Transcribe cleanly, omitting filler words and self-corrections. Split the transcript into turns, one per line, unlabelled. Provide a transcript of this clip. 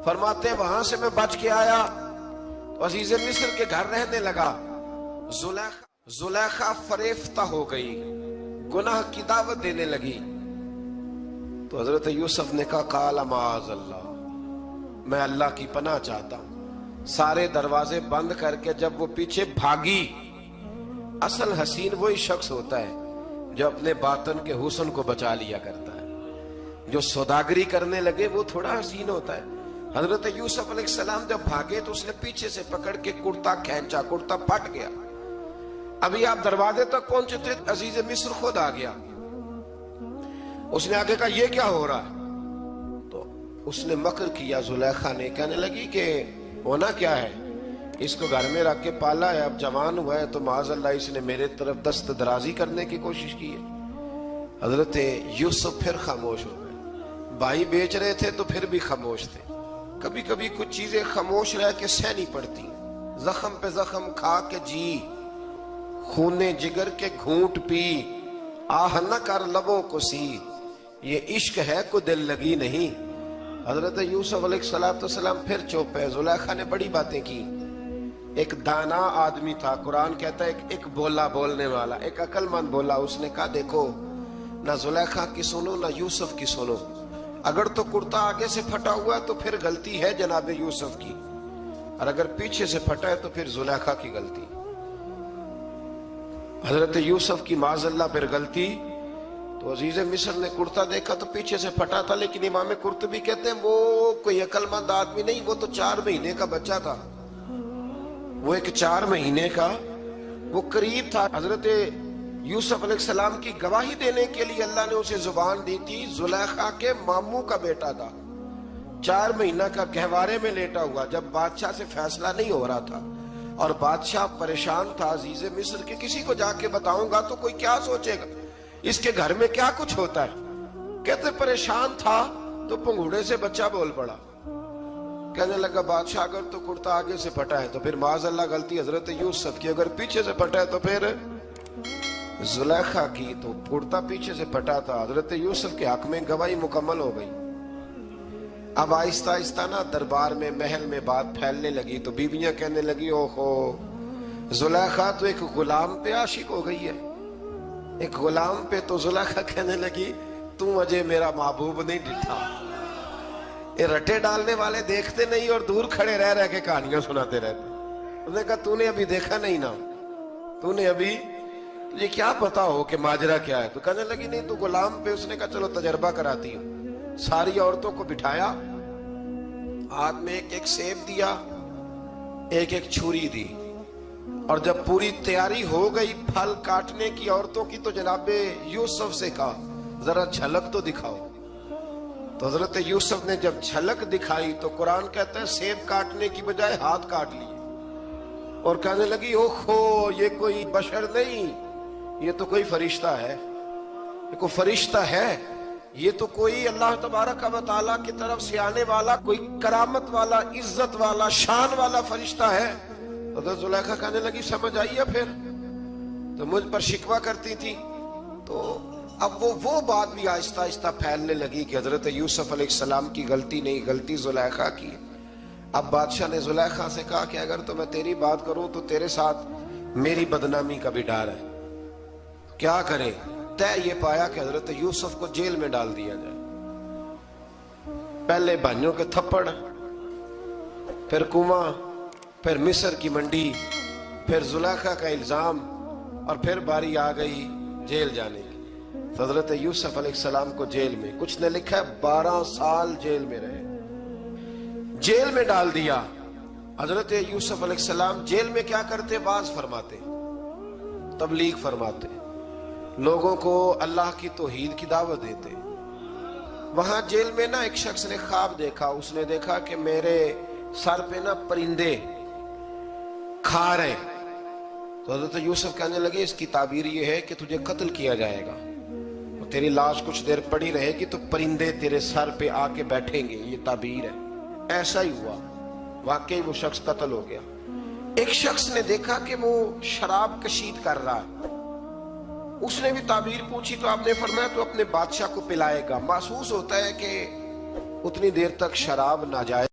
فرماتے ہیں وہاں سے میں بچ کے آیا تو عزیز مصر کے گھر رہنے لگا. زلیخا فریفتہ ہو گئی, گناہ کی دعوت دینے لگی. تو حضرت یوسف نے کہا قال معاذ اللہ, میں اللہ کی پناہ چاہتا ہوں. سارے دروازے بند کر کے جب وہ پیچھے بھاگی, اصل حسین وہی شخص ہوتا ہے جو اپنے باطن کے حسن کو بچا لیا کرتا ہے. جو سوداگری کرنے لگے وہ تھوڑا حسین ہوتا ہے. حضرت یوسف علیہ السلام جب بھاگے تو اس نے پیچھے سے پکڑ کے کرتا کھینچا, کرتا پھٹ گیا. ابھی آپ دروازے تک پہنچے تھے, عزیز مصر خود آ گیا. اس نے آگے کہا یہ کیا ہو رہا ہے؟ تو اس نے مکر کیا. زلیخا نے کہنے لگی کہ ہونا کیا ہے, اس کو گھر میں رکھ کے پالا ہے, اب جوان ہوا ہے تو معاذ اللہ اس نے میرے طرف دست درازی کرنے کی کوشش کی ہے. حضرت یوسف پھر خاموش ہو گئے. بھائی بیچ رہے تھے تو پھر بھی خاموش تھے. کبھی کبھی کچھ چیزیں خاموش رہ کے سہنی پڑتی. زخم پہ زخم کھا کے جی, خونے جگر کے گھونٹ پی, آہ نہ کر لبوں کو سی, یہ عشق ہے کو دل لگی نہیں. حضرت یوسف علیہ السلام پھر چپ ہے. زلیخا نے بڑی باتیں کی. ایک دانا آدمی تھا, قرآن کہتا ہے ایک بولا بولنے والا, ایک عقل مند بولا. اس نے کہا دیکھو نہ زلیخا کی سنو نہ یوسف کی سنو. اگر تو کرتا آگے سے پھٹا ہوا ہے تو پھر غلطی ہے جناب یوسف کی, اور اگر پیچھے سے پھٹا ہے تو پھر زلیخا کی غلطی. حضرت یوسف کی معاذ اللہ پھر غلطی. تو عزیز مصر نے کرتا دیکھا تو پیچھے سے پھٹا تھا, لیکن امام قرطبی کہتے ہیں وہ کوئی عقل مند آدمی نہیں, وہ تو 4 مہینے کا بچہ تھا. وہ ایک 4 مہینے کا وہ قریب تھا. حضرت یوسف علیہ السلام کی گواہی دینے کے لیے اللہ نے اسے زبان دی تھی. زلیخا کے ماموں کا بیٹا تھا, 4 مہینہ کا گہوارے میں لیٹا ہوا, جب بادشاہ سے فیصلہ نہیں ہو رہا تھا اور بادشاہ پریشان تھا عزیز مصر کے کسی کو جا کے بتاؤں گا تو کوئی کیا سوچے گا, اس کے گھر میں کیا کچھ ہوتا ہے. کہتے پریشان تھا تو پنگوڑے سے بچہ بول پڑا. کہنے لگا بادشاہ اگر تو کرتا آگے سے پھٹا ہے تو پھر معاذ اللہ غلطی حضرت یوسف کی, اگر پیچھے سے پھٹا ہے تو پھر زلیخا کی. تو کرتا پیچھے سے پھٹا تھا. حضرت یوسف کے حق میں گواہی مکمل ہو گئی. اب آہستہ آہستہ نا دربار میں محل میں بات پھیلنے لگی. تو بیویاں کہنے لگی اوہو زلیخا تو ایک غلام پہ عاشق ہو گئی ہے, ایک غلام پہ. تو زلیخا کہنے لگی تم اجے میرا محبوب نہیں ڈٹھا. یہ رٹے ڈالنے والے دیکھتے نہیں اور دور کھڑے رہ رہ کے کہانیاں سناتے رہتے. اس نے کہا تو نے ابھی دیکھا نہیں نا, تو نے ابھی یہ کیا پتا ہو کہ ماجرا کیا ہے. تو کہنے لگی نہیں تو غلام پہ. اس نے کہا چلو تجربہ کراتی ہوں. ساری عورتوں کو بٹھایا, ہاتھ میں ایک ایک سیب دیا, ایک ایک چھری دی, اور جب پوری تیاری ہو گئی پھل کاٹنے کی عورتوں کی تو جناب یوسف سے کہا ذرا جھلک تو دکھاؤ. تو حضرت یوسف نے جب جھلک دکھائی تو قرآن کہتا ہے سیب کاٹنے کی بجائے ہاتھ کاٹ لیے, اور کہنے لگی اوہو یہ کوئی بشر نہیں, یہ تو کوئی فرشتہ ہے, یہ کوئی فرشتہ ہے, یہ تو کوئی اللہ تبارک و تعالیٰ کی طرف سے آنے والا کوئی کرامت والا عزت والا شان والا فرشتہ ہے. حضرت زلیخا کہنے لگی سمجھ آئیے پھر تو مجھ پر شکوہ کرتی تھی. تو اب وہ بات بھی آہستہ آہستہ پھیلنے لگی کہ حضرت یوسف علیہ السلام کی غلطی نہیں, غلطی زلیخا کی. اب بادشاہ نے زلیخا سے کہا کہ اگر تو میں تیری بات کروں تو تیرے ساتھ میری بدنامی کا بھی ڈر ہے, کیا کرے. طے یہ پایا کہ حضرت یوسف کو جیل میں ڈال دیا جائے. پہلے بھائیوں کے تھپڑ, پھر کنواں, پھر مصر کی منڈی, پھر زلیخا کا الزام, اور پھر باری آ گئی جیل جانے کی. حضرت یوسف علیہ السلام کو جیل میں, کچھ نے لکھا ہے 12 سال جیل میں رہے, جیل میں ڈال دیا. حضرت یوسف علیہ السلام جیل میں کیا کرتے؟ واعظ فرماتے, تبلیغ فرماتے, لوگوں کو اللہ کی توحید کی دعوت دیتے. وہاں جیل میں نا ایک شخص نے خواب دیکھا. اس نے دیکھا کہ میرے سر پہ نا پرندے کھا رہے. تو حضرت یوسف کہنے لگے اس کی تعبیر یہ ہے کہ تجھے قتل کیا جائے گا, تیری لاش کچھ دیر پڑی رہے گی تو پرندے تیرے سر پہ آ کے بیٹھیں گے, یہ تعبیر ہے. ایسا ہی ہوا, واقعی وہ شخص قتل ہو گیا. ایک شخص نے دیکھا کہ وہ شراب کشید کر رہا ہے. اس نے بھی تعبیر پوچھی تو آپ نے فرمایا تو اپنے بادشاہ کو پلائے گا. محسوس ہوتا ہے کہ اتنی دیر تک شراب ناجائز